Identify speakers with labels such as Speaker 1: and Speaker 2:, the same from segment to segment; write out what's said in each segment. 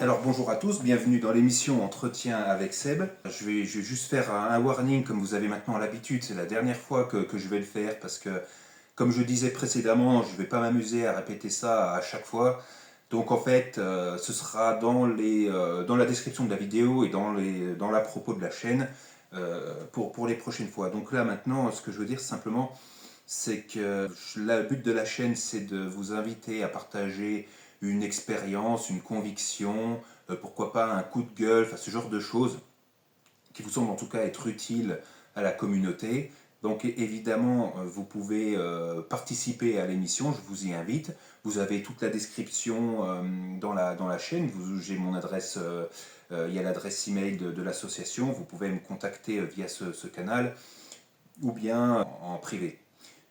Speaker 1: Alors bonjour à tous, bienvenue dans l'émission Entretien avec Seb. Je vais juste faire un warning comme vous avez maintenant l'habitude, c'est la dernière fois que je vais le faire parce que comme je disais précédemment, je ne vais pas m'amuser à répéter ça à chaque fois. Donc en fait, ce sera dans la description de la vidéo et dans la propos de la chaîne pour les prochaines fois. Donc là maintenant, ce que je veux dire simplement, c'est que le but de la chaîne, c'est de vous inviter à partager une expérience, une conviction, pourquoi pas un coup de gueule, enfin, ce genre de choses qui vous semblent en tout cas être utiles à la communauté. Donc évidemment, vous pouvez participer à l'émission, je vous y invite. Vous avez toute la description dans la chaîne, j'ai mon adresse, il y a l'adresse email de l'association, vous pouvez me contacter via ce canal ou bien en privé.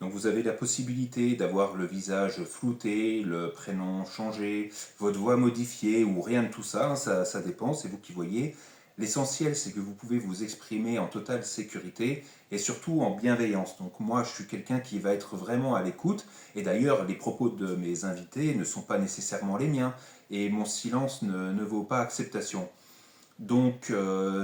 Speaker 1: Donc vous avez la possibilité d'avoir le visage flouté, le prénom changé, votre voix modifiée ou rien de tout ça, ça dépend, c'est vous qui voyez. L'essentiel, c'est que vous pouvez vous exprimer en totale sécurité et surtout en bienveillance. Donc moi, je suis quelqu'un qui va être vraiment à l'écoute. Et d'ailleurs, les propos de mes invités ne sont pas nécessairement les miens. Et mon silence ne vaut pas acceptation. Donc,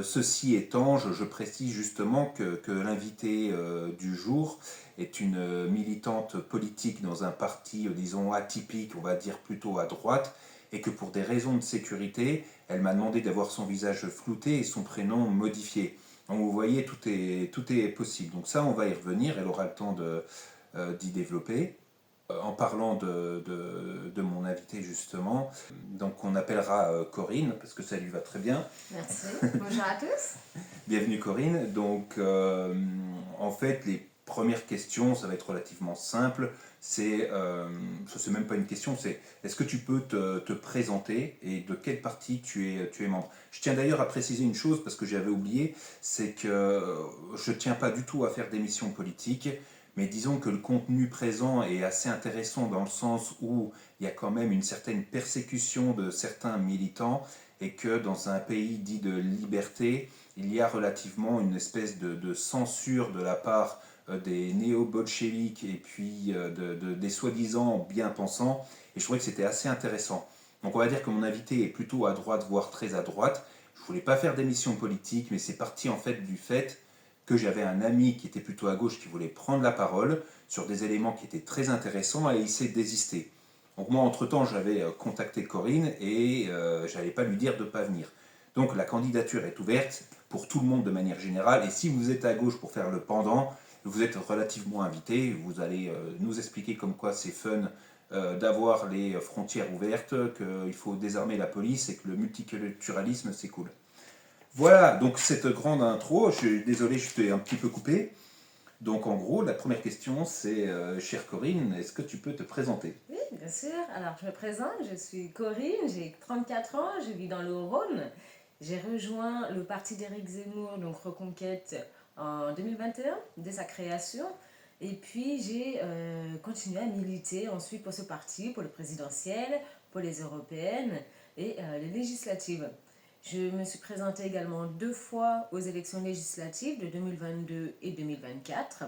Speaker 1: ceci étant, je précise justement que l'invité du jour est une militante politique dans un parti, disons, atypique, on va dire plutôt à droite, et que pour des raisons de sécurité, elle m'a demandé d'avoir son visage flouté et son prénom modifié. Donc, vous voyez, tout est possible. Donc ça, on va y revenir, elle aura le temps d'y développer. En parlant de mon invité justement, donc on appellera Corinne parce que ça lui va très bien.
Speaker 2: Merci. Bonjour à tous.
Speaker 1: Bienvenue Corinne. Donc en fait les premières questions, ça va être relativement simple. Ça c'est même pas une question, c'est est-ce que tu peux te présenter et de quel parti tu es membre. Je tiens d'ailleurs à préciser une chose parce que j'avais oublié, c'est que je tiens pas du tout à faire d'émissions politiques. Mais disons que le contenu présent est assez intéressant dans le sens où il y a quand même une certaine persécution de certains militants et que dans un pays dit de liberté, il y a relativement une espèce de censure de la part des néo-bolcheviques et puis des soi-disant bien-pensants. Et je trouvais que c'était assez intéressant. Donc on va dire que mon invité est plutôt à droite, voire très à droite. Je ne voulais pas faire d'émission politique, mais c'est parti en fait du fait que j'avais un ami qui était plutôt à gauche qui voulait prendre la parole sur des éléments qui étaient très intéressants et il s'est désisté. Donc moi, entre-temps, j'avais contacté Corinne et je n'allais pas lui dire de ne pas venir. Donc la candidature est ouverte pour tout le monde de manière générale et si vous êtes à gauche pour faire le pendant, vous êtes relativement invité. Vous allez nous expliquer comme quoi c'est fun d'avoir les frontières ouvertes, qu'il faut désarmer la police et que le multiculturalisme c'est cool. Voilà, donc cette grande intro, je suis désolé, je t'ai un petit peu coupé. Donc en gros, la première question c'est, chère Corinne, est-ce que tu peux te présenter?
Speaker 2: Oui, bien sûr. Alors, je me présente, je suis Corinne, j'ai 34 ans, je vis dans le Rhône. J'ai rejoint le parti d'Éric Zemmour, donc Reconquête, en 2021, dès sa création. Et puis, j'ai continué à militer ensuite pour ce parti, pour le présidentiel, pour les européennes et les législatives. Je me suis présentée également 2 fois aux élections législatives de 2022 et 2024,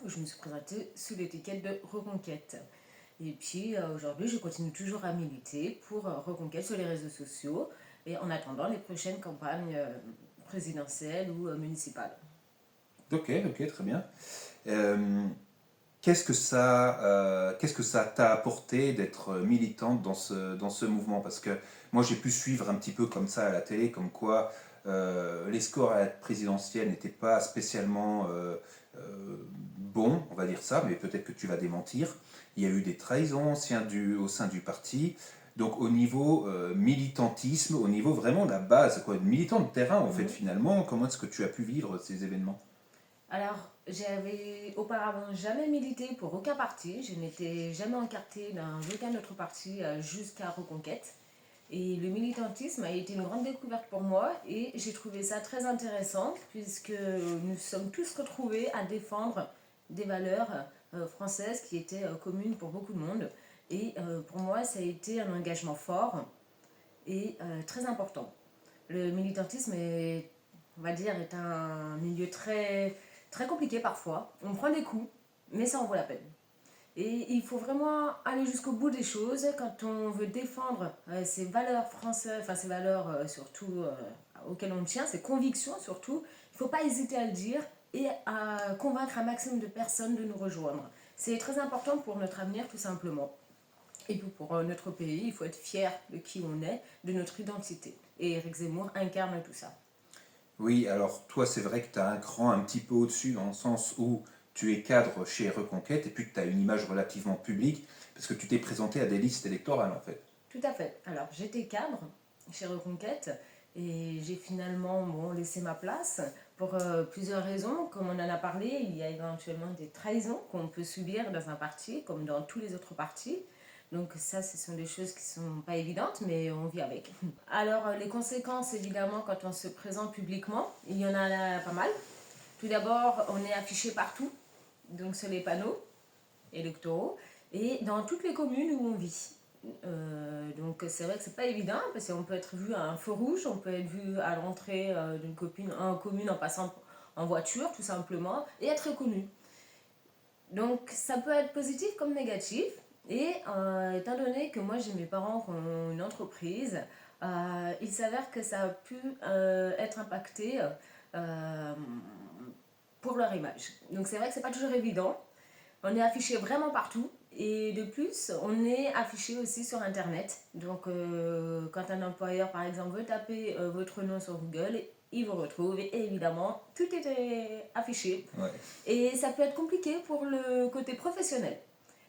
Speaker 2: où je me suis présentée sous l'étiquette de Reconquête. Et puis aujourd'hui, je continue toujours à militer pour Reconquête sur les réseaux sociaux et en attendant les prochaines campagnes présidentielles ou municipales.
Speaker 1: Ok, ok, très bien. Euh, qu'est-ce que ça t'a apporté d'être militante dans ce mouvement? Parce que moi j'ai pu suivre un petit peu comme ça à la télé, comme quoi les scores à la présidentielle n'étaient pas spécialement bons, on va dire ça, mais peut-être que tu vas démentir. Il y a eu des trahisons au sein du parti. Donc au niveau militantisme, au niveau vraiment de la base, quoi, militant de terrain en fait finalement, comment est-ce que tu as pu vivre ces événements?
Speaker 2: Alors, j'avais auparavant jamais milité pour aucun parti. Je n'étais jamais encartée dans aucun autre parti jusqu'à Reconquête. Et le militantisme a été une grande découverte pour moi et j'ai trouvé ça très intéressant puisque nous sommes tous retrouvés à défendre des valeurs françaises qui étaient communes pour beaucoup de monde. Et pour moi, ça a été un engagement fort et très important. Le militantisme est, on va dire, est un milieu très, très compliqué parfois. On prend des coups, mais ça en vaut la peine. Et il faut vraiment aller jusqu'au bout des choses quand on veut défendre ces valeurs françaises, enfin ces valeurs surtout auxquelles on tient, ces convictions surtout. Il ne faut pas hésiter à le dire et à convaincre un maximum de personnes de nous rejoindre. C'est très important pour notre avenir tout simplement. Et puis pour notre pays, il faut être fier de qui on est, de notre identité. Et Éric Zemmour incarne tout ça.
Speaker 1: Oui, alors toi, c'est vrai que tu as un cran un petit peu au-dessus dans le sens où tu es cadre chez Reconquête et puis que tu as une image relativement publique parce que tu t'es présenté à des listes électorales en fait.
Speaker 2: Tout à fait. Alors j'étais cadre chez Reconquête et j'ai finalement laissé ma place pour plusieurs raisons. Comme on en a parlé, il y a éventuellement des trahisons qu'on peut subir dans un parti comme dans tous les autres partis. Donc ça, ce sont des choses qui ne sont pas évidentes, mais on vit avec. Alors les conséquences, évidemment, quand on se présente publiquement, il y en a pas mal. Tout d'abord, on est affiché partout, donc sur les panneaux électoraux, et dans toutes les communes où on vit. Donc c'est vrai que c'est pas évident, parce qu'on peut être vu à un feu rouge, on peut être vu à l'entrée d'une commune en passant en voiture, tout simplement, et être reconnu. Donc ça peut être positif comme négatif. Et étant donné que moi j'ai mes parents qui ont une entreprise, il s'avère que ça a pu être impacté pour leur image. Donc c'est vrai que c'est pas toujours évident. On est affiché vraiment partout. Et de plus, on est affiché aussi sur Internet. Donc quand un employeur par exemple veut taper votre nom sur Google, il vous retrouve et évidemment tout est affiché.
Speaker 1: Ouais.
Speaker 2: Et ça peut être compliqué pour le côté professionnel.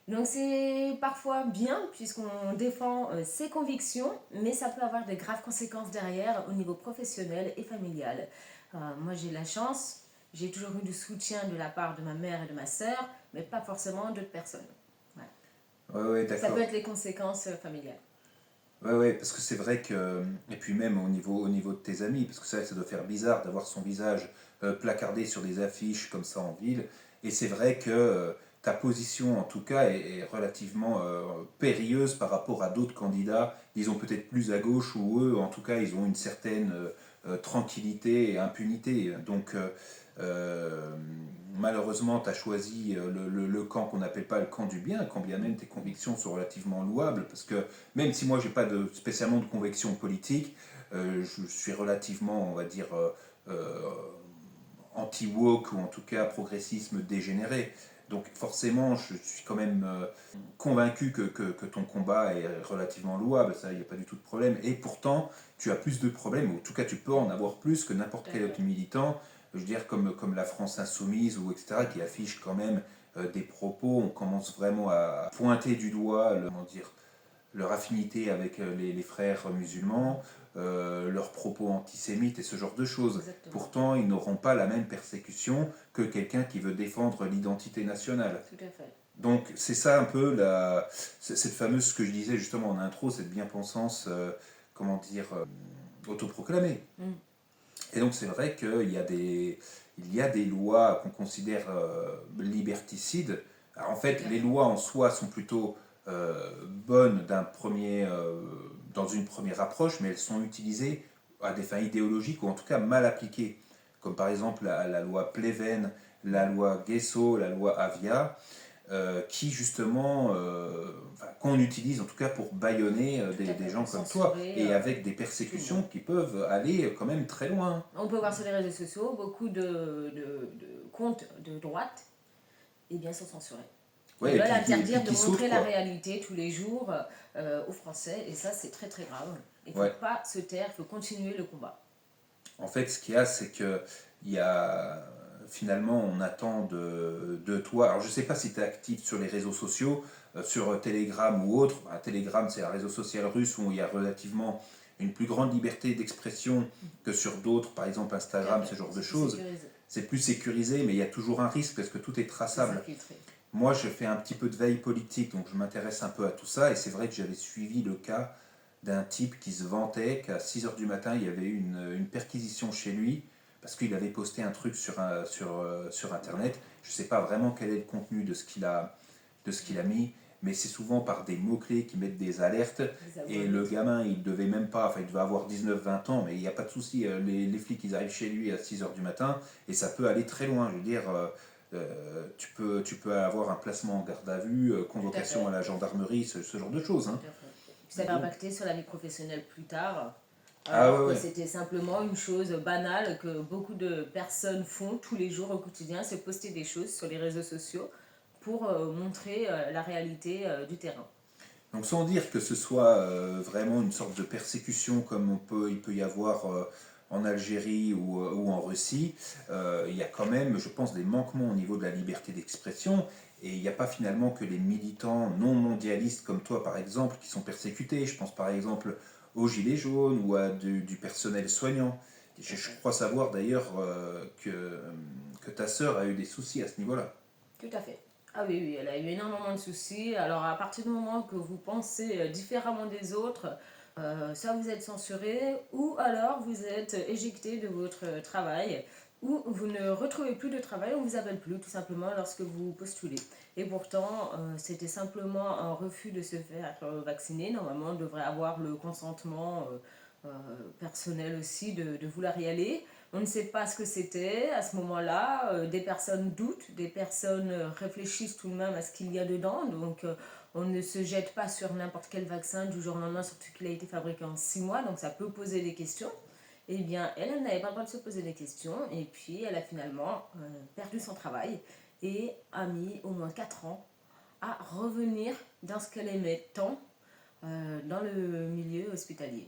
Speaker 2: Donc c'est parfois bien puisqu'on défend ses convictions, mais ça peut avoir de graves conséquences derrière au niveau professionnel et familial. Moi j'ai la chance, j'ai toujours eu du soutien de la part de ma mère et de ma sœur, mais pas forcément d'autres personnes.
Speaker 1: Ouais,
Speaker 2: Ça
Speaker 1: d'accord.
Speaker 2: peut être les conséquences familiales.
Speaker 1: Ouais, parce que c'est vrai que. Et puis même au niveau de tes amis, parce que c'est vrai que ça doit faire bizarre d'avoir son visage placardé sur des affiches comme ça en ville. Et c'est vrai que ta position, en tout cas, est relativement périlleuse par rapport à d'autres candidats. Ils ont peut-être plus à gauche ou eux, en tout cas, ils ont une certaine tranquillité et impunité. Donc. Euh, Malheureusement, tu as choisi le camp qu'on n'appelle pas le camp du bien, quand bien même tes convictions sont relativement louables, parce que même si moi j'ai pas spécialement de conviction politique, je suis relativement, on va dire, anti-woke ou en tout cas progressisme dégénéré. Donc forcément, je suis quand même convaincu que ton combat est relativement louable, ça, il n'y a pas du tout de problème. Et pourtant, tu as plus de problèmes, ou en tout cas tu peux en avoir plus que n'importe quel autre militant, je veux dire comme la France Insoumise ou etc., qui affiche quand même des propos, on commence vraiment à pointer du doigt, comment dire, leur affinité avec les frères musulmans, leurs propos antisémites et ce genre de choses.
Speaker 2: Exactement.
Speaker 1: Pourtant, ils n'auront pas la même persécution que quelqu'un qui veut défendre l'identité nationale.
Speaker 2: Tout à fait.
Speaker 1: Donc c'est ça un peu cette fameuse, ce que je disais justement en intro, cette bien-pensance, comment dire, autoproclamée.
Speaker 2: Mm.
Speaker 1: Et donc c'est vrai il y a des lois qu'on considère liberticides. Alors, en fait, les lois en soi sont plutôt bonnes dans une première approche, mais elles sont utilisées à des fins idéologiques ou en tout cas mal appliquées. Comme par exemple la loi Pleven, la loi Guesso, la loi Avia, qui justement, qu'on utilise en tout cas pour bâillonner des gens comme toi, et avec des persécutions qui peuvent aller quand même très loin.
Speaker 2: On peut voir sur les réseaux sociaux beaucoup de comptes de droite sont censurés.
Speaker 1: Ouais,
Speaker 2: Ils veulent interdire
Speaker 1: puis
Speaker 2: de montrer la
Speaker 1: quoi.
Speaker 2: réalité tous les jours aux Français, et ça c'est très très grave. Il ne faut
Speaker 1: Ouais.
Speaker 2: pas se taire, il faut continuer le combat.
Speaker 1: En fait, ce qu'il y a, c'est que il y a, finalement, on attend de toi. Alors, je ne sais pas si tu es actif sur les réseaux sociaux, sur Telegram ou autre. Telegram, c'est un réseau social russe où il y a relativement une plus grande liberté d'expression que sur d'autres, par exemple Instagram, ce genre de choses. C'est plus sécurisé, mais il y a toujours un risque parce que tout est traçable. Moi, je fais un petit peu de veille politique, donc je m'intéresse un peu à tout ça, et c'est vrai que j'avais suivi le cas d'un type qui se vantait qu'à 6h du matin, il y avait eu une perquisition chez lui, parce qu'il avait posté un truc sur Internet. Je ne sais pas vraiment quel est le contenu de ce qu'il a mis, mais c'est souvent par des mots-clés qui mettent des alertes, et le gamin, il devait même pas, enfin il devait avoir 19-20 ans, mais il n'y a pas de souci, les flics, ils arrivent chez lui à 6h du matin, et ça peut aller très loin, je veux dire... tu peux avoir un placement en garde à vue,
Speaker 2: Tout à
Speaker 1: convocation à
Speaker 2: fait.
Speaker 1: la gendarmerie, ce genre de choses.
Speaker 2: Tout
Speaker 1: Hein.
Speaker 2: à fait. Ça va impacter sur la vie professionnelle plus tard,
Speaker 1: Ah
Speaker 2: alors
Speaker 1: ouais,
Speaker 2: que
Speaker 1: ouais.
Speaker 2: c'était simplement une chose banale que beaucoup de personnes font tous les jours au quotidien, c'est poster des choses sur les réseaux sociaux pour montrer la réalité du terrain.
Speaker 1: Donc sans dire que ce soit vraiment une sorte de persécution comme il peut y avoir en Algérie ou en Russie, il y a quand même, je pense, des manquements au niveau de la liberté d'expression. Et il n'y a pas finalement que les militants non mondialistes comme toi, par exemple, qui sont persécutés. Je pense par exemple aux Gilets jaunes ou à du personnel soignant. Je crois savoir d'ailleurs que ta sœur a eu des soucis à ce niveau-là.
Speaker 2: Tout à fait. Ah oui, oui, elle a eu énormément de soucis. Alors à partir du moment que vous pensez différemment des autres, soit vous êtes censuré, ou alors vous êtes éjecté de votre travail, ou vous ne retrouvez plus de travail, on ne vous appelle plus tout simplement lorsque vous postulez. Et pourtant, c'était simplement un refus de se faire vacciner. Normalement, on devrait avoir le consentement personnel aussi de vouloir y aller. On ne sait pas ce que c'était à ce moment-là. Des personnes doutent, des personnes réfléchissent tout de même à ce qu'il y a dedans. Donc on ne se jette pas sur n'importe quel vaccin du jour au lendemain, surtout qu'il a été fabriqué en 6 mois. Donc ça peut poser des questions. Eh bien, elle n'avait pas le droit de se poser des questions. Et puis elle a finalement perdu son travail et a mis au moins 4 ans à revenir dans ce qu'elle aimait tant dans le milieu hospitalier.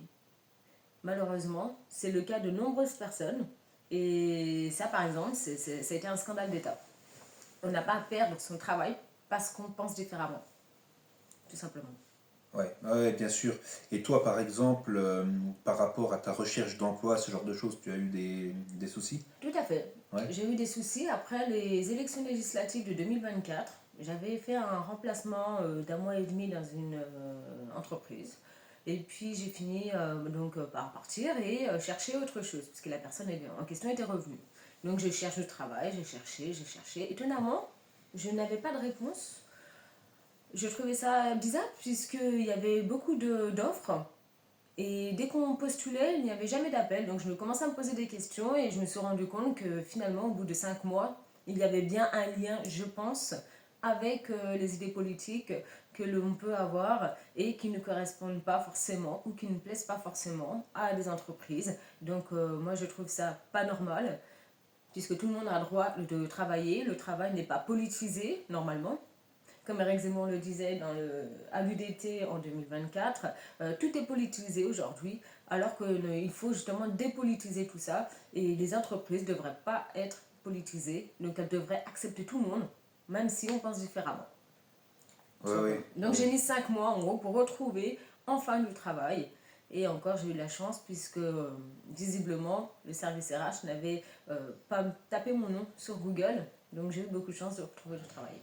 Speaker 2: Malheureusement, c'est le cas de nombreuses personnes. Et ça, par exemple, ça a été un scandale d'État. On n'a pas à perdre son travail parce qu'on pense différemment, tout simplement.
Speaker 1: Ouais, ouais, bien sûr. Et toi, par exemple, par rapport à ta recherche d'emploi, ce genre de choses, tu as eu des soucis?
Speaker 2: Tout à fait.
Speaker 1: Ouais.
Speaker 2: J'ai eu des soucis après les élections législatives de 2024. J'avais fait un remplacement d'un mois et demi dans une entreprise. Et puis j'ai fini par partir et chercher autre chose, parce que la personne en question était revenue. Donc je cherche du travail, j'ai cherché. Étonnamment, je n'avais pas de réponse. Je trouvais ça bizarre, puisqu'il y avait beaucoup d'offres. Et dès qu'on postulait, il n'y avait jamais d'appel. Donc je me commençais à me poser des questions et je me suis rendu compte que finalement, au bout de 5 mois, il y avait bien un lien, je pense, avec les idées politiques que l'on peut avoir et qui ne correspondent pas forcément ou qui ne plaisent pas forcément à des entreprises. Donc moi, je trouve ça pas normal, puisque tout le monde a le droit de travailler. Le travail n'est pas politisé, normalement. Comme Eric Zemmour le disait à l'UDT en 2024, tout est politisé aujourd'hui, alors qu'il faut justement dépolitiser tout ça. Et les entreprises ne devraient pas être politisées, donc elles devraient accepter tout le monde, même si on pense différemment.
Speaker 1: Ouais, ouais.
Speaker 2: Donc j'ai mis 5 mois en gros pour retrouver enfin du travail. Et encore, j'ai eu de la chance puisque visiblement le service RH n'avait pas tapé mon nom sur Google. Donc j'ai eu beaucoup de chance de retrouver du travail.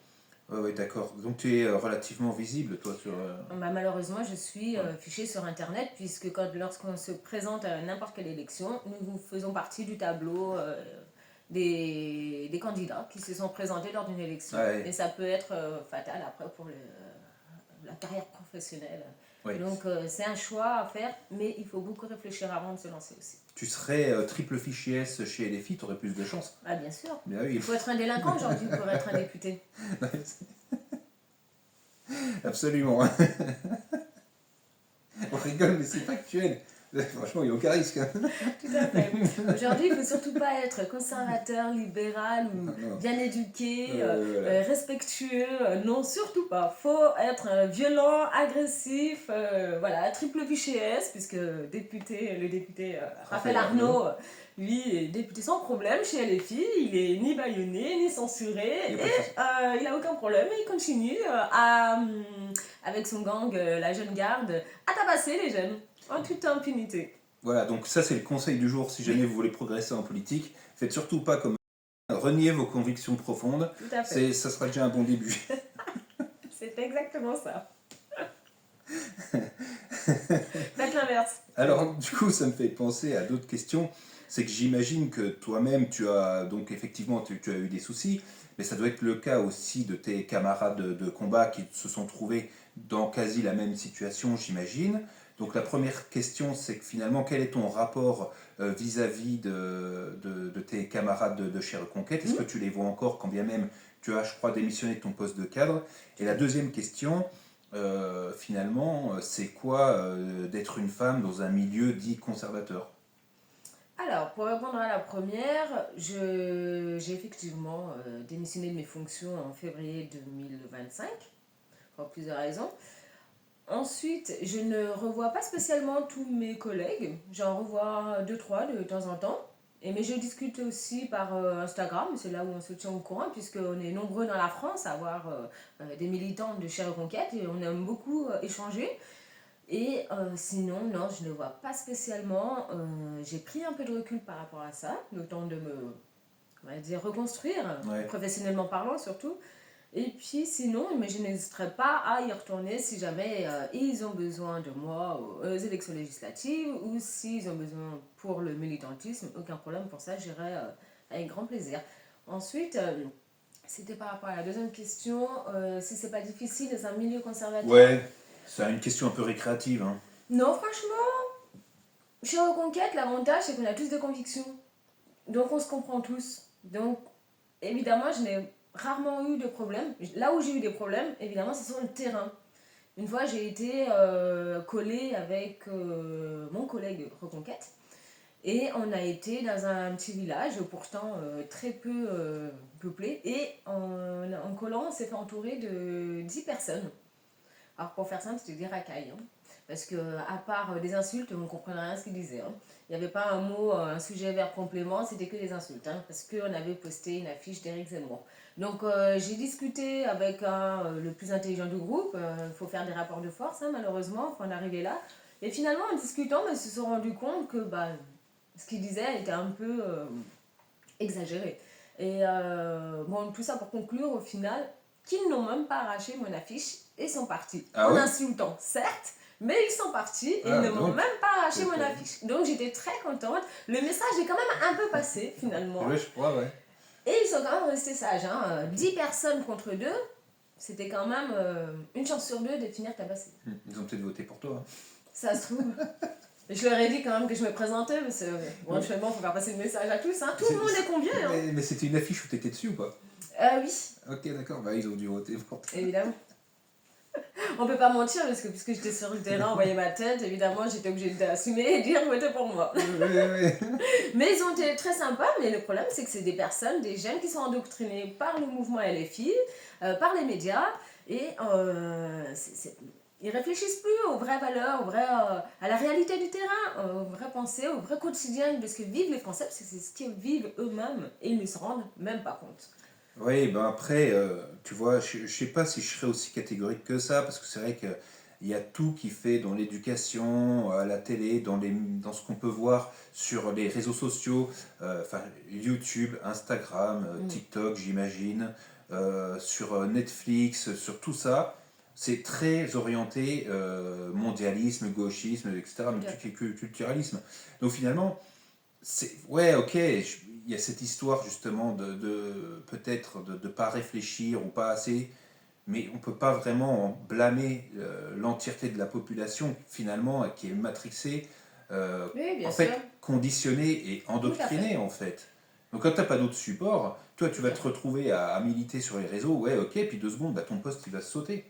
Speaker 1: Ouais, ouais, d'accord. Donc tu es relativement visible, toi, sur...
Speaker 2: Bah, malheureusement, je suis
Speaker 1: Ouais.
Speaker 2: fichée sur Internet puisque lorsqu'on se présente à n'importe quelle élection, nous faisons partie du tableau des candidats qui se sont présentés lors d'une élection.
Speaker 1: Ouais.
Speaker 2: Et ça peut être fatal après pour la carrière professionnelle.
Speaker 1: Ouais.
Speaker 2: Donc c'est un choix à faire, mais il faut beaucoup réfléchir avant de se lancer aussi.
Speaker 1: Tu serais triple fichier S chez LFI, tu aurais plus de chance.
Speaker 2: Ah bien sûr.
Speaker 1: Bien oui.
Speaker 2: Il faut être un délinquant aujourd'hui pour être un député.
Speaker 1: Absolument. On rigole, mais c'est factuel. Franchement, il n'y a aucun risque. Hein.
Speaker 2: Tout à fait. Aujourd'hui, il ne faut surtout pas être conservateur, libéral ou
Speaker 1: Non.
Speaker 2: bien éduqué,
Speaker 1: Voilà.
Speaker 2: respectueux. Non, surtout pas. Il faut être violent, agressif, voilà, triple fichier S, puisque le député Raphaël Arnaud, lui, est député sans problème chez LFI. Il est ni bâillonné, ni censuré,
Speaker 1: Il y a
Speaker 2: et
Speaker 1: pas de souci.
Speaker 2: il n'a aucun problème. Il continue avec son gang, la jeune garde, à tabasser les jeunes. En toute impunité.
Speaker 1: Voilà, donc ça c'est le conseil du jour si jamais vous voulez progresser en politique. Faites surtout pas comme reniez vos convictions profondes.
Speaker 2: Tout à fait.
Speaker 1: Ça sera déjà un bon début.
Speaker 2: C'est exactement ça. Faites l'inverse.
Speaker 1: Alors du coup ça me fait penser à d'autres questions. C'est que j'imagine que toi-même tu as donc effectivement tu as eu des soucis, mais ça doit être le cas aussi de tes camarades de combat qui se sont trouvés dans quasi la même situation, j'imagine. Donc la première question, c'est que finalement, quel est ton rapport vis-à-vis de tes camarades de chez Reconquête? Est-ce que tu les vois encore, quand bien même tu as, je crois, démissionné de ton poste de cadre? Et la deuxième question, finalement, c'est quoi d'être une femme dans un milieu dit conservateur?
Speaker 2: Alors, pour répondre à la première, j'ai effectivement démissionné de mes fonctions en février 2025, pour plusieurs raisons. Ensuite, je ne revois pas spécialement tous mes collègues. J'en revois deux, trois de temps en temps. Mais je discute aussi par Instagram, c'est là où on se tient au courant, puisqu'on est nombreux dans la France à avoir des militants de chez Reconquête et on aime beaucoup échanger. Et sinon, non, je ne vois pas spécialement. J'ai pris un peu de recul par rapport à ça, le temps de me, on va dire, reconstruire,
Speaker 1: Ouais.
Speaker 2: professionnellement parlant surtout. Et puis sinon, mais je n'hésiterai pas à y retourner si jamais ils ont besoin de moi aux élections législatives ou s'ils ont besoin pour le militantisme, aucun problème pour ça, j'irai avec grand plaisir. Ensuite, c'était par rapport à la deuxième question, si c'est pas difficile dans un milieu conservateur.
Speaker 1: Ouais, c'est une question un peu récréative, hein.
Speaker 2: Non, franchement, chez Reconquête, l'avantage c'est qu'on a tous des convictions. Donc on se comprend tous. Donc évidemment, je n'ai rarement eu de problèmes. Là où j'ai eu des problèmes, évidemment, c'est sur le terrain. Une fois, j'ai été collée avec mon collègue Reconquête. Et on a été dans un petit village, pourtant très peu peuplé. Et en collant, on s'est fait entourer de 10 personnes. Alors pour faire simple, c'était des racailles. Hein. Parce que à part des insultes, on ne comprenait rien à ce qu'ils disaient. Hein. Il n'y avait pas un mot, un sujet, verbe, complément, c'était que des insultes. Hein, parce qu'on avait posté une affiche d'Éric Zemmour. Donc j'ai discuté avec le plus intelligent du groupe. Il faut faire des rapports de force, hein, malheureusement, il faut en arriver là. Et finalement, en discutant, ils se sont rendus compte que ce qu'ils disaient était un peu exagéré. Et bon, tout ça pour conclure, au final, qu'ils n'ont même pas arraché mon affiche et sont partis.
Speaker 1: Ah
Speaker 2: en
Speaker 1: ouais
Speaker 2: insultant, certes, mais ils sont partis et
Speaker 1: Ah,
Speaker 2: ils ne m'ont
Speaker 1: donc,
Speaker 2: même pas arraché
Speaker 1: ok.
Speaker 2: mon affiche. Donc j'étais très contente. Le message est quand même un peu passé finalement.
Speaker 1: Ouais, je crois, ouais.
Speaker 2: Et ils sont quand même restés sages. Hein. 10 personnes contre 2, c'était quand même une chance sur deux de finir tabassé.
Speaker 1: Ils ont peut-être voté pour toi.
Speaker 2: Ça se trouve. Je leur ai dit quand même que je me présentais, parce que éventuellement, il faut faire passer le message à tous. Hein. Tout le monde est convié. Hein.
Speaker 1: Mais c'était une affiche où t'étais dessus ou pas?
Speaker 2: Oui,
Speaker 1: Ok, d'accord, bah ils ont dû voter pour toi.
Speaker 2: évidemment. On peut pas mentir, parce que puisque j'étais sur le terrain, on voyait ma tête, évidemment, j'étais obligée d'assumer et dire votez pour moi.
Speaker 1: Ouais.
Speaker 2: Mais ils ont été très sympas, mais le problème, c'est que c'est des personnes, des jeunes qui sont endoctrinés par le mouvement LFI, par les médias, et ils réfléchissent plus aux vraies valeurs, à la réalité du terrain, aux vraies pensées, au vrai quotidien de ce que vivent les Français, parce que c'est ce qu'ils vivent eux-mêmes, et ils ne se rendent même pas compte.
Speaker 1: Oui, ben après, tu vois, je sais pas si je serais aussi catégorique que ça, parce que c'est vrai qu'il y a tout qui fait dans l'éducation, à la télé, dans ce qu'on peut voir sur les réseaux sociaux, enfin YouTube, Instagram, TikTok, j'imagine, sur Netflix, sur tout ça. C'est très orienté mondialisme, gauchisme, etc., multiculturalisme. Donc finalement, ouais, ok, il y a cette histoire justement de peut-être de ne pas réfléchir ou pas assez, mais on ne peut pas vraiment blâmer l'entièreté de la population finalement qui est matrixée,
Speaker 2: Oui, bien
Speaker 1: en
Speaker 2: sûr.
Speaker 1: fait conditionnée et endoctrinée en fait. Donc quand tu n'as pas d'autre support, toi tu vas te retrouver à militer sur les réseaux, ouais ok, puis 2 secondes, bah, ton poste il va se sauter.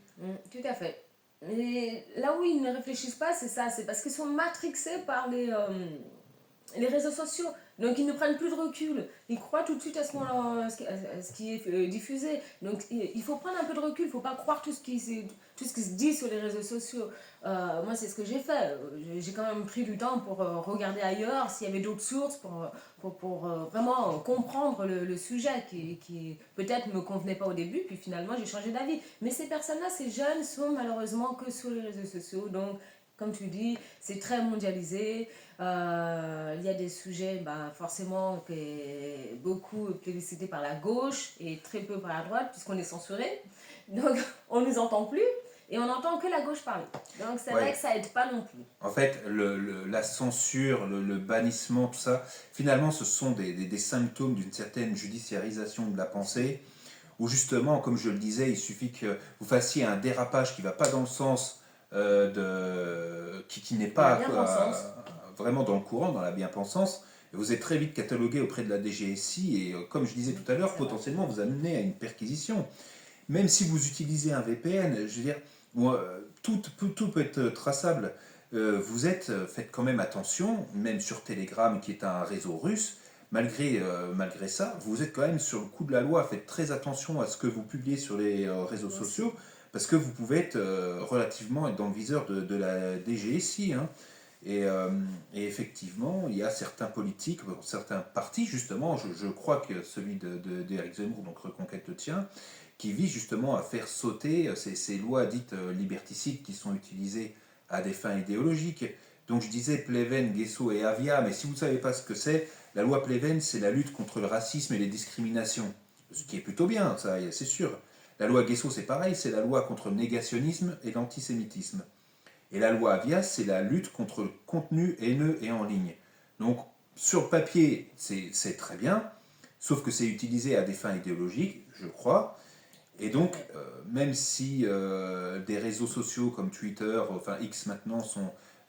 Speaker 2: Tout à fait. Et là où ils ne réfléchissent pas, c'est ça, c'est parce qu'ils sont matrixés par les réseaux sociaux. Donc ils ne prennent plus de recul. Ils croient tout de suite à ce qui est diffusé. Donc il faut prendre un peu de recul. Il ne faut pas croire tout ce qui se dit sur les réseaux sociaux. Moi, c'est ce que j'ai fait. J'ai quand même pris du temps pour regarder ailleurs s'il y avait d'autres sources pour vraiment comprendre le sujet qui peut-être ne me convenait pas au début. Puis finalement, j'ai changé d'avis. Mais ces personnes-là, ces jeunes, sont malheureusement que sur les réseaux sociaux. Donc, comme tu dis, c'est très mondialisé. Il y a des sujets forcément beaucoup plébiscités par la gauche et très peu par la droite puisqu'on est censuré. Donc on ne nous entend plus et on n'entend que la gauche parler. Donc c'est vrai que ça aide pas non plus.
Speaker 1: En fait, la censure, le bannissement, tout ça, finalement ce sont des symptômes d'une certaine judiciarisation de la pensée où justement, comme je le disais, il suffit que vous fassiez un dérapage qui ne va pas dans le sens qui n'est
Speaker 2: La
Speaker 1: pas
Speaker 2: bien-pensance.
Speaker 1: vraiment dans le courant, dans la bien-pensance. Vous êtes très vite catalogué auprès de la DGSI et, comme je disais tout à l'heure,
Speaker 2: C'est vrai.
Speaker 1: potentiellement vous amenez à une perquisition. Même si vous utilisez un VPN, je veux dire, tout peut être traçable. Faites quand même attention, même sur Telegram, qui est un réseau russe, malgré ça, vous êtes quand même sur le coup de la loi. Faites très attention à ce que vous publiez sur les réseaux
Speaker 2: Moi aussi.
Speaker 1: sociaux, parce que vous pouvez être relativement être dans le viseur de la DGSI. Hein. Et, et effectivement, il y a certains politiques, certains partis, justement, je crois que celui d'Éric Zemmour, donc Reconquête le tien, qui vise justement à faire sauter ces lois dites liberticides qui sont utilisées à des fins idéologiques. Donc je disais Pleven, Guesso et Avia, mais si vous ne savez pas ce que c'est, la loi Pleven, c'est la lutte contre le racisme et les discriminations. Ce qui est plutôt bien, ça, c'est sûr. La loi Guesso, c'est pareil, c'est la loi contre le négationnisme et l'antisémitisme. Et la loi Avia, c'est la lutte contre le contenu haineux et en ligne. Donc, sur le papier, c'est très bien, sauf que c'est utilisé à des fins idéologiques, je crois. Et
Speaker 2: Tout à
Speaker 1: donc,
Speaker 2: fait.
Speaker 1: même si des réseaux sociaux comme Twitter, enfin X maintenant,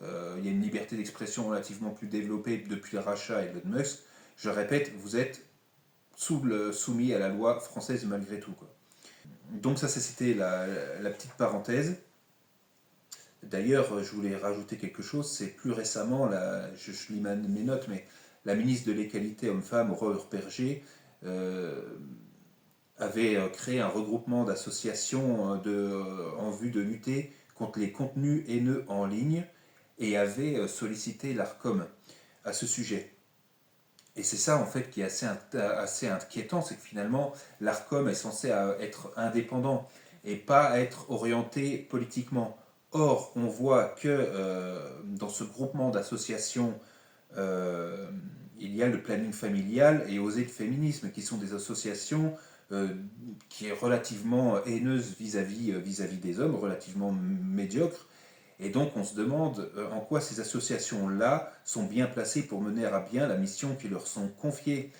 Speaker 1: il y a une liberté d'expression relativement plus développée depuis le rachat Elon Musk, je répète, vous êtes soumis à la loi française malgré tout. Quoi. Donc ça, c'était la petite parenthèse. D'ailleurs, je voulais rajouter quelque chose, c'est plus récemment, je lis mes notes, mais la ministre de l'Égalité homme-femme, Aurore Berger, euh, avait créé un regroupement d'associations en vue de lutter contre les contenus haineux en ligne et avait sollicité l'ARCOM à ce sujet. Et c'est ça en fait qui est assez inquiétant, c'est que finalement l'ARCOM est censé être indépendant et pas être orienté politiquement. Or, on voit que dans ce groupement d'associations, euh, il y a le planning familial et Oser le féminisme, qui sont des associations euh, qui est relativement haineuse vis-à-vis des hommes, relativement médiocre. Et donc on se demande en quoi ces associations-là sont bien placées pour mener à bien la mission qui leur sont confiées.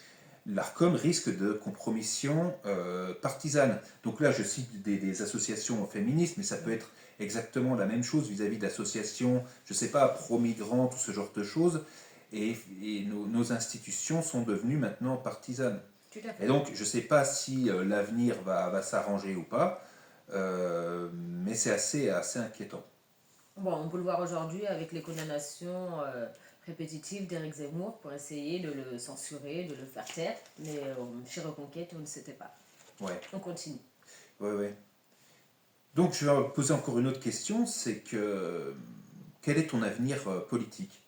Speaker 1: L'ARCOM risque de compromission partisane. Donc là, je cite des associations féministes, mais ça peut être exactement la même chose vis-à-vis d'associations, je ne sais pas, pro-migrants, tout ce genre de choses. Et nos institutions sont devenues maintenant partisanes.
Speaker 2: Tout à
Speaker 1: Et
Speaker 2: fait.
Speaker 1: donc, je ne sais pas si l'avenir va s'arranger ou pas, mais c'est assez inquiétant.
Speaker 2: Bon, on peut le voir aujourd'hui avec les condamnations répétitives d'Éric Zemmour pour essayer de le censurer, de le faire taire. Mais chez Reconquête, on ne s'était pas.
Speaker 1: Ouais,
Speaker 2: On continue.
Speaker 1: ouais, ouais. Donc, je vais poser encore une autre question, c'est que quel est ton avenir politique?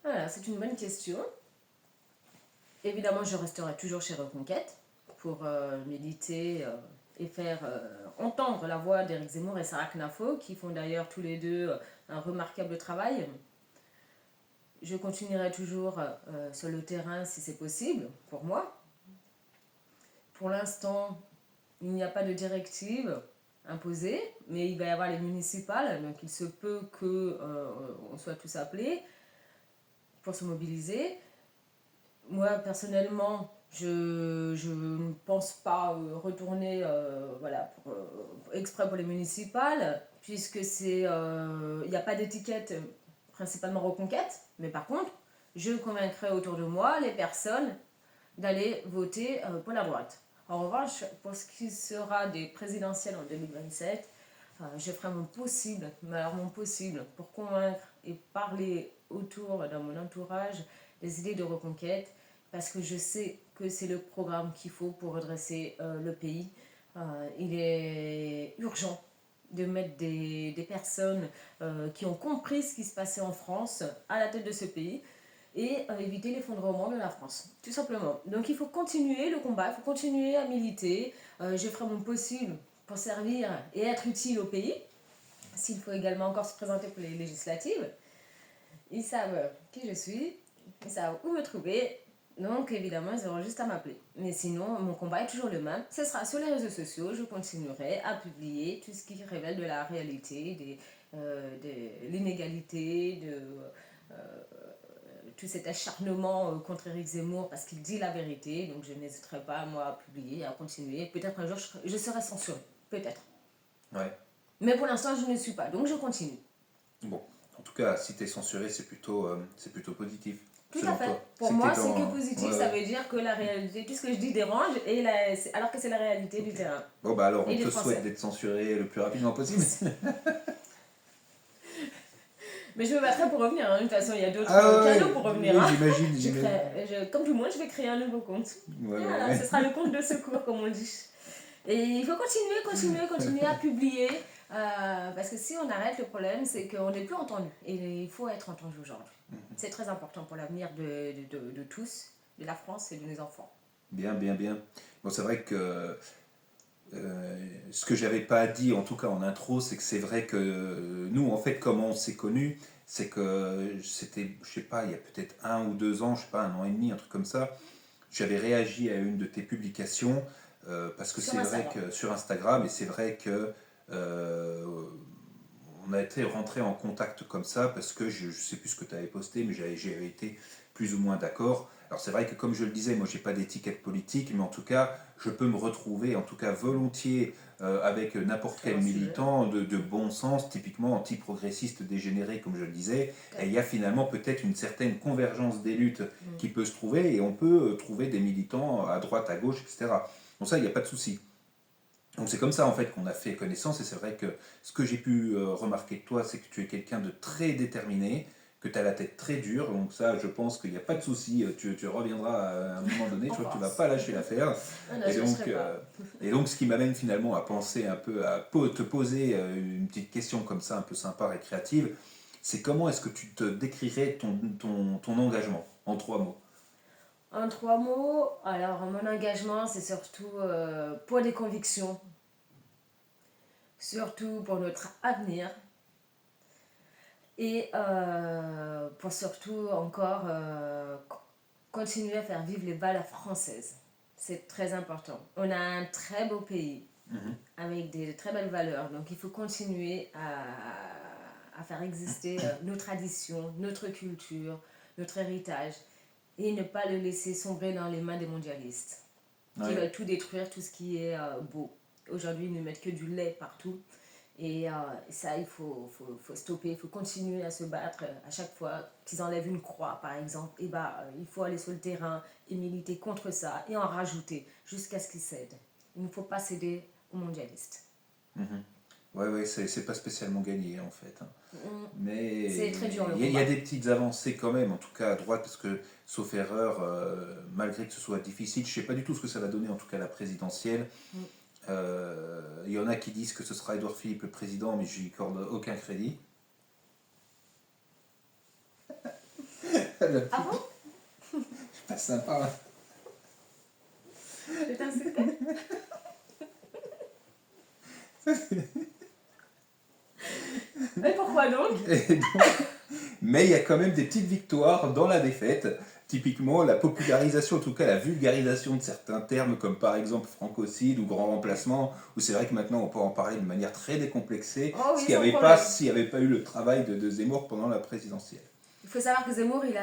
Speaker 2: Voilà, c'est une bonne question. Évidemment, je resterai toujours chez Reconquête pour militer et faire entendre la voix d'Éric Zemmour et Sarah Knafo, qui font d'ailleurs tous les deux un remarquable travail. Je continuerai toujours sur le terrain si c'est possible, pour moi. Pour l'instant, il n'y a pas de directive imposée, mais il va y avoir les municipales, donc il se peut qu'on soit tous appelés pour se mobiliser. Moi, personnellement, je ne pense pas retourner voilà, exprès pour les municipales, puisque il n'y a pas d'étiquette principalement Reconquête, mais par contre, je convaincrai autour de moi les personnes d'aller voter pour la droite. En revanche, pour ce qui sera des présidentielles en 2027, je ferai mon possible, mais alors mon possible, pour convaincre et parler autour dans mon entourage des idées de reconquête, parce que je sais que c'est le programme qu'il faut pour redresser le pays. Il est urgent de mettre des personnes qui ont compris ce qui se passait en France à la tête de ce pays et éviter l'effondrement de la France, tout simplement. Donc il faut continuer le combat, il faut continuer à militer. Je ferai mon possible pour servir et être utile au pays, s'il faut également encore se présenter pour les législatives. Ils savent qui je suis, ils savent où me trouver, donc évidemment ils auront juste à m'appeler. Mais sinon, mon combat est toujours le même. Ce sera sur les réseaux sociaux, je continuerai à publier tout ce qui révèle de la réalité, de l'inégalité, tout cet acharnement contre Éric Zemmour parce qu'il dit la vérité. Donc je n'hésiterai pas, moi, à publier, à continuer. Peut-être un jour, je serai censurée. Peut-être.
Speaker 1: Ouais.
Speaker 2: Mais pour l'instant, je ne suis pas, donc je continue.
Speaker 1: Bon, en tout cas, si tu es censuré, c'est plutôt positif,
Speaker 2: Tout à
Speaker 1: selon
Speaker 2: fait.
Speaker 1: toi.
Speaker 2: Pour
Speaker 1: Si t'es
Speaker 2: moi, c'est que
Speaker 1: dans...
Speaker 2: positif.
Speaker 1: Ouais,
Speaker 2: Ça
Speaker 1: ouais.
Speaker 2: veut dire que la réalité, tout ce que je dis dérange, alors que c'est la réalité du terrain
Speaker 1: Bon, bah alors,
Speaker 2: et
Speaker 1: on
Speaker 2: des
Speaker 1: te souhaite
Speaker 2: Français.
Speaker 1: d'être censuré le plus rapidement possible.
Speaker 2: Mais je me battrai pour revenir, hein. De toute façon, il y a d'autres
Speaker 1: Ah
Speaker 2: canaux
Speaker 1: ouais,
Speaker 2: pour revenir,
Speaker 1: oui,
Speaker 2: hein.
Speaker 1: j'imagine.
Speaker 2: Comme tout le monde, je vais créer un nouveau compte.
Speaker 1: Ouais,
Speaker 2: Et
Speaker 1: ouais,
Speaker 2: voilà,
Speaker 1: ouais.
Speaker 2: ce sera le compte de secours, comme on dit. Et il faut continuer à publier. Parce que si on arrête, le problème, c'est qu'on n'est plus entendu. Et il faut être entendu aujourd'hui. C'est très important pour l'avenir de tous, de la France et de nos enfants.
Speaker 1: Bien, bien, bien. Bon, c'est vrai que ce que j'avais pas dit, en tout cas en intro, c'est que c'est vrai que nous, en fait, comment on s'est connus, c'est que c'était, je sais pas, il y a peut-être 1 ou 2 ans, je sais pas, 1 an et demi, un truc comme ça, j'avais réagi à une de tes publications parce que
Speaker 2: Sur
Speaker 1: c'est vrai
Speaker 2: Instagram.
Speaker 1: que sur Instagram, et c'est vrai que euh, on a été rentré en contact comme ça parce que je ne sais plus ce que tu avais posté, mais j'avais été plus ou moins d'accord. Alors c'est vrai que comme je le disais, moi j'ai pas d'étiquette politique, mais en tout cas je peux me retrouver, en tout cas volontiers, avec n'importe
Speaker 2: Sur
Speaker 1: quel
Speaker 2: un sujet.
Speaker 1: militant de bon sens, typiquement anti-progressiste dégénéré comme je le disais, et il y a finalement peut-être une certaine convergence des luttes qui peut se trouver, et on peut trouver des militants à droite, à gauche, etc. Donc ça, il n'y a pas de souci. Donc c'est comme ça en fait qu'on a fait connaissance et c'est vrai que ce que j'ai pu remarquer de toi, c'est que tu es quelqu'un de très déterminé, que tu as la tête très dure, donc ça je pense qu'il n'y a pas de souci, tu reviendras à un moment donné, je
Speaker 2: En
Speaker 1: crois que tu ne vas
Speaker 2: force.
Speaker 1: pas lâcher l'affaire.
Speaker 2: Non, non,
Speaker 1: Et
Speaker 2: je ne
Speaker 1: donc,
Speaker 2: lâcherai pas.
Speaker 1: ce qui m'amène finalement à penser un peu, à te poser une petite question comme ça, un peu sympa et créative, c'est comment est-ce que tu te décrirais ton engagement en 3 mots?
Speaker 2: En 3 mots, alors mon engagement, c'est surtout pour des convictions, surtout pour notre avenir et pour surtout encore continuer à faire vivre les valeurs françaises. C'est très important. On a un très beau pays
Speaker 1: Mhm.
Speaker 2: avec des très belles valeurs, donc il faut continuer à faire exister nos traditions, notre culture, notre héritage et ne pas le laisser sombrer dans les mains des mondialistes qui
Speaker 1: Ouais.
Speaker 2: veulent tout détruire, tout ce qui est beau. Aujourd'hui, ils ne mettent que du lait partout. Et ça, il faut stopper, il faut continuer à se battre à chaque fois qu'ils enlèvent une croix, par exemple. Et il faut aller sur le terrain et militer contre ça et en rajouter jusqu'à ce qu'ils cèdent. Il ne faut pas céder aux mondialistes.
Speaker 1: Mhm. Ouais, ouais, c'est pas spécialement gagné en fait, hein. Mais
Speaker 2: C'est très dur le
Speaker 1: il y a
Speaker 2: combat.
Speaker 1: des petites avancées quand même, en tout cas à droite, parce que, sauf erreur, malgré que ce soit difficile, je sais pas du tout ce que ça va donner, en tout cas la présidentielle. Il y en a qui disent que ce sera Édouard Philippe le président, mais je n'y accorde aucun crédit.
Speaker 2: Ah bon?
Speaker 1: C'est pas sympa.
Speaker 2: Je t'ai insulté? Et pourquoi donc?
Speaker 1: Mais il y a quand même des petites victoires dans la défaite. Typiquement, la popularisation, en tout cas la vulgarisation de certains termes, comme par exemple francocide ou grand remplacement, où c'est vrai que maintenant on peut en parler de manière très décomplexée,
Speaker 2: Oh
Speaker 1: ce
Speaker 2: oui,
Speaker 1: qu'il n'y
Speaker 2: sans
Speaker 1: avait pas
Speaker 2: problème.
Speaker 1: s'il n'y avait pas eu le travail de Zemmour pendant la présidentielle.
Speaker 2: Il faut savoir que Zemmour, il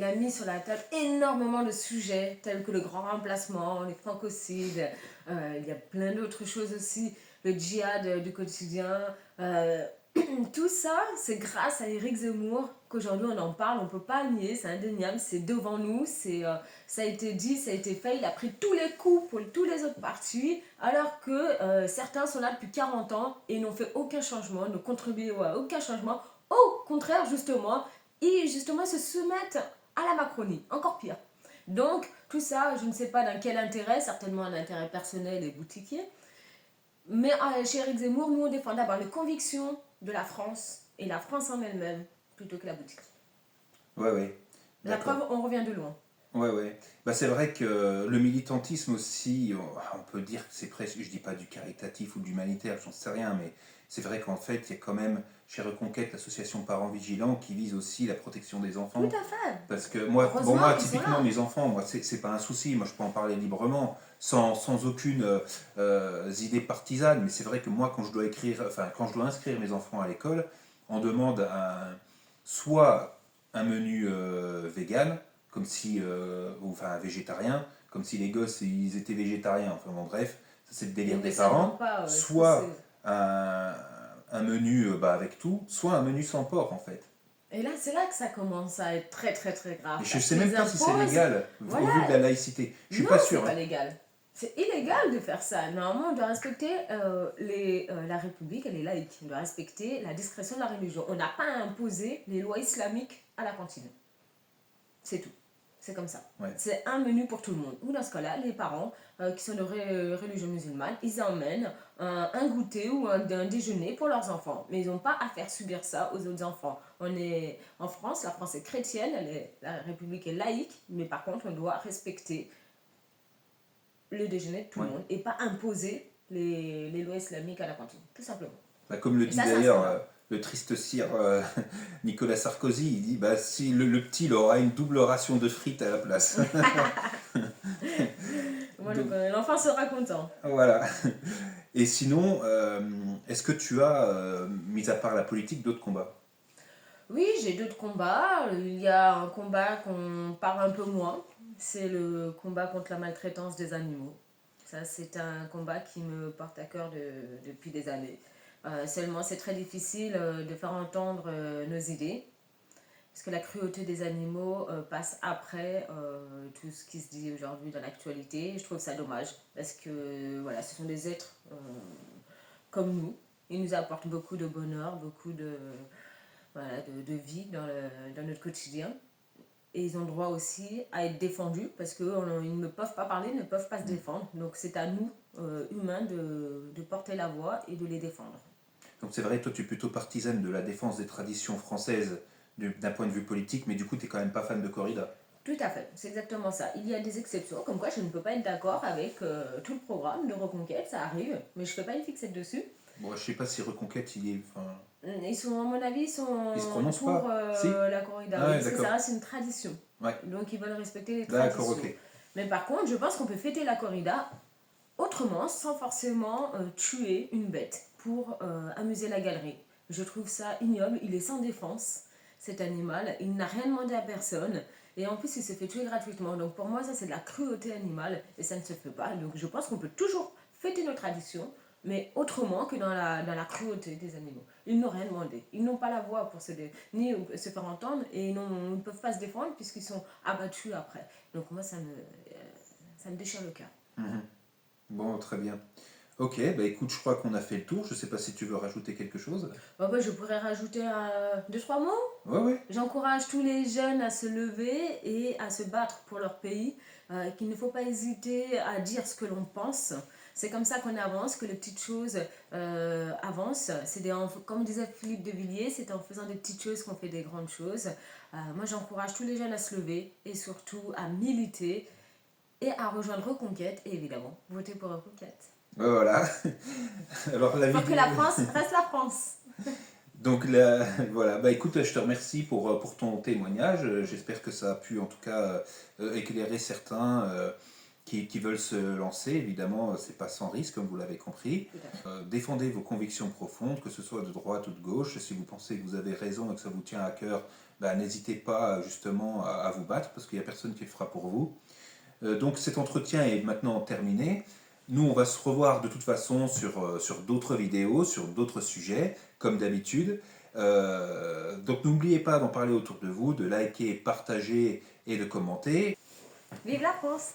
Speaker 2: a mis sur la table énormément de sujets, tels que le grand remplacement, les francocides, il y a plein d'autres choses aussi, le djihad du quotidien. Tout ça, c'est grâce à Éric Zemmour qu'aujourd'hui on en parle, on ne peut pas le nier, c'est indéniable, c'est devant nous, ça a été dit, ça a été fait, il a pris tous les coups pour tous les autres partis, alors que certains sont là depuis 40 ans et n'ont fait aucun changement, ne contribuent à aucun changement. Au contraire, justement, et justement se soumettent à la Macronie, encore pire. Donc, tout ça, je ne sais pas dans quel intérêt, certainement un intérêt personnel et boutiquier, mais chez Eric Zemmour, nous on défend d'abord les convictions de la France et la France en elle-même, plutôt que la boutique.
Speaker 1: Ouais, ouais,
Speaker 2: La
Speaker 1: d'accord.
Speaker 2: preuve, on revient de loin.
Speaker 1: Ouais, ouais. Bah, c'est vrai que le militantisme aussi, on peut dire que c'est presque, je dis pas du caritatif ou de l'humanitaire, j'en sais rien, mais c'est vrai qu'en fait, il y a quand même chez Reconquête l'association Parents Vigilants qui vise aussi la protection des
Speaker 2: Tout
Speaker 1: enfants.
Speaker 2: à fait.
Speaker 1: Parce que moi, bon,
Speaker 2: Heureusement
Speaker 1: moi
Speaker 2: qu'ils sont
Speaker 1: typiquement,
Speaker 2: là.
Speaker 1: mes enfants, moi, c'est pas un souci, moi je peux en parler librement, sans aucune idée partisane, mais c'est vrai que moi, quand je dois quand je dois inscrire mes enfants à l'école, on demande soit un menu vegan, comme si, ou enfin végétarien, comme si les gosses ils étaient végétariens, enfin bon bref, ça c'est le
Speaker 2: Ils
Speaker 1: délire
Speaker 2: ne
Speaker 1: des
Speaker 2: savent
Speaker 1: parents,
Speaker 2: pas ce que
Speaker 1: soit
Speaker 2: c'est.
Speaker 1: un, un menu avec tout, soit un menu sans porc en fait.
Speaker 2: Et là, c'est là que ça commence à être très très très grave.
Speaker 1: Et je ne
Speaker 2: Parce
Speaker 1: sais même
Speaker 2: qu'ils
Speaker 1: pas si c'est
Speaker 2: imposent.
Speaker 1: légal au
Speaker 2: Voilà.
Speaker 1: vu de la laïcité. Je suis
Speaker 2: Non,
Speaker 1: pas
Speaker 2: c'est
Speaker 1: sûr.
Speaker 2: pas
Speaker 1: Hein.
Speaker 2: légal. C'est illégal de faire ça. Normalement, on doit respecter la République, elle est laïque. On doit respecter la discrétion de la religion. On n'a pas à imposer les lois islamiques à la cantine. C'est tout. C'est comme ça.
Speaker 1: Ouais.
Speaker 2: C'est un menu pour tout le monde. Ou dans ce cas-là, les parents qui sont de religion musulmane, ils emmènent un goûter ou un déjeuner pour leurs enfants. Mais ils n'ont pas à faire subir ça aux autres enfants. On est en France, la France est chrétienne, la République est laïque, mais par contre, on doit respecter le déjeuner de tout le monde et pas imposer les lois islamiques à la cantine, tout simplement.
Speaker 1: Comme le dit
Speaker 2: ça,
Speaker 1: d'ailleurs le triste sire Nicolas Sarkozy, il dit si le petit il aura une double ration de frites à la place.
Speaker 2: L'enfant sera content.
Speaker 1: Voilà. Et sinon, est-ce que tu as, mis à part la politique, d'autres combats?
Speaker 2: Oui, j'ai d'autres combats. Il y a un combat qu'on parle un peu moins. C'est le combat contre la maltraitance des animaux. Ça, c'est un combat qui me porte à cœur depuis des années. Seulement, c'est très difficile de faire entendre nos idées. Parce que la cruauté des animaux passe après tout ce qui se dit aujourd'hui dans l'actualité. Je trouve ça dommage. Parce que voilà, ce sont des êtres comme nous. Ils nous apportent beaucoup de bonheur, beaucoup de vie dans notre quotidien. Et ils ont droit aussi à être défendus parce qu'ils ne peuvent pas parler, ne peuvent pas se défendre. Donc c'est à nous, humains, de porter la voix et de les défendre.
Speaker 1: Donc c'est vrai, toi tu es plutôt partisane de la défense des traditions françaises d'un point de vue politique, mais du coup tu n'es quand même pas fan de corrida.
Speaker 2: Tout à fait, c'est exactement ça. Il y a des exceptions, comme quoi je ne peux pas être d'accord avec tout le programme de Reconquête, ça arrive, mais je ne fais pas une fixette dessus.
Speaker 1: Bon, je sais pas si Reconquête il est...
Speaker 2: Ils sont, à mon avis, ils sont
Speaker 1: Ils se prononcent
Speaker 2: pour
Speaker 1: pas si
Speaker 2: la corrida,
Speaker 1: Ah ouais,
Speaker 2: parce que
Speaker 1: d'accord.
Speaker 2: ça reste une tradition.
Speaker 1: Ouais.
Speaker 2: Donc ils veulent respecter les
Speaker 1: D'accord,
Speaker 2: traditions.
Speaker 1: ok.
Speaker 2: Mais par contre, je pense qu'on peut fêter la corrida autrement, sans forcément tuer une bête pour amuser la galerie. Je trouve ça ignoble, il est sans défense, cet animal, il n'a rien demandé à personne, et en plus il se fait tuer gratuitement. Donc pour moi ça c'est de la cruauté animale, et ça ne se fait pas. Donc je pense qu'on peut toujours fêter nos traditions, mais autrement que dans la cruauté des animaux. Ils n'ont rien demandé, ils n'ont pas la voix pour ni se faire entendre, et ils ne peuvent pas se défendre puisqu'ils sont abattus après. Donc moi ça me déchire le cœur.
Speaker 1: Mhm. Bon, très bien. Ok, écoute, je crois qu'on a fait le tour. Je sais pas si tu veux rajouter quelque chose.
Speaker 2: Je pourrais rajouter 2-3 mots.
Speaker 1: Ouais.
Speaker 2: J'encourage tous les jeunes à se lever et à se battre pour leur pays, qu'il ne faut pas hésiter à dire ce que l'on pense. C'est comme ça qu'on avance, que les petites choses avancent. Comme disait Philippe de Villiers, c'est en faisant des petites choses qu'on fait des grandes choses. Moi, j'encourage tous les jeunes à se lever et surtout à militer et à rejoindre Reconquête et évidemment voter pour Reconquête.
Speaker 1: Voilà. Alors,
Speaker 2: Pour que la France reste la France.
Speaker 1: Donc voilà, écoute, je te remercie pour ton témoignage. J'espère que ça a pu en tout cas éclairer certains qui veulent se lancer. Évidemment, c'est pas sans risque, comme vous l'avez compris. Défendez vos convictions profondes, que ce soit de droite ou de gauche. Si vous pensez que vous avez raison et que ça vous tient à cœur, n'hésitez pas justement à vous battre, parce qu'il n'y a personne qui le fera pour vous. Donc cet entretien est maintenant terminé. Nous, on va se revoir de toute façon sur d'autres vidéos, sur d'autres sujets, comme d'habitude. Donc n'oubliez pas d'en parler autour de vous, de liker, partager et de commenter.
Speaker 2: Vive la France!